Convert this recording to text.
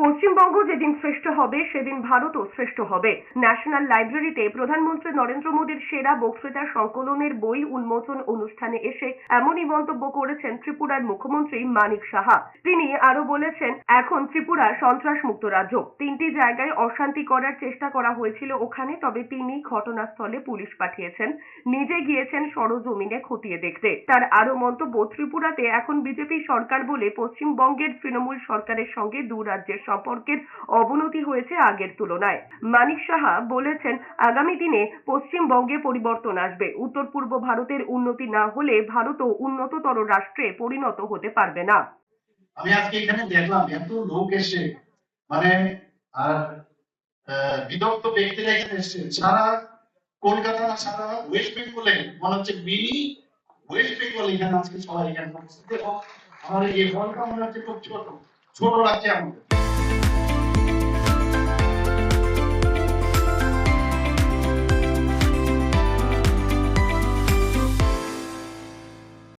পশ্চিমবঙ্গ যেদিন শ্রেষ্ঠ হবে সেদিন ভারতও শ্রেষ্ঠ হবে। ন্যাশনাল লাইব্রেরিতে প্রধানমন্ত্রী নরেন্দ্র মোদীর সেরা বক্তৃতা সংকলনের বই উন্মোচন অনুষ্ঠানে এসে এমনই মন্তব্য করেছেন ত্রিপুরার মুখ্যমন্ত্রী মানিক সাহা। তিনি আরো বলেছেন, এখন ত্রিপুরা সন্ত্রাস মুক্ত রাজ্য। 3টি জায়গায় অশান্তি করার চেষ্টা করা হয়েছিল ওখানে, তবে তিনি ঘটনাস্থলে পুলিশ পাঠিয়েছেন, নিজে গিয়েছেন সরজমিনে খতিয়ে দেখতে। তার আরো মন্তব্য, ত্রিপুরাতে এখন বিজেপি সরকার বলে পশ্চিমবঙ্গের তৃণমূল সরকারের সঙ্গে দু রাজ্যের সম্পর্কের অবনতি হয়েছে আগের তুলনায়। মানিক সাহা বলেছেন, আগামী দিনে পশ্চিমবঙ্গে পরিবর্তন আসবে। উত্তর পূর্ব ভারতের উন্নতি না হলে ভারতও উন্নততর রাষ্ট্রে পরিণত হতে পারবে না। আমি আজকে এখানে দেখলাম এত লোক এসে মানে আর বিদগ্ধ ব্যক্তিরা এখানে এসে সারা কলকাতা না সারা ওয়েস্ট বেঙ্গলে মনে হচ্ছে মিনি ওয়েস্ট বেঙ্গল এখানে আজকে সবাই এখানে উপস্থিত এবং আমাদের এই হলটা মনে হচ্ছে খুব ছোট ছোট লাগছে আমাদের।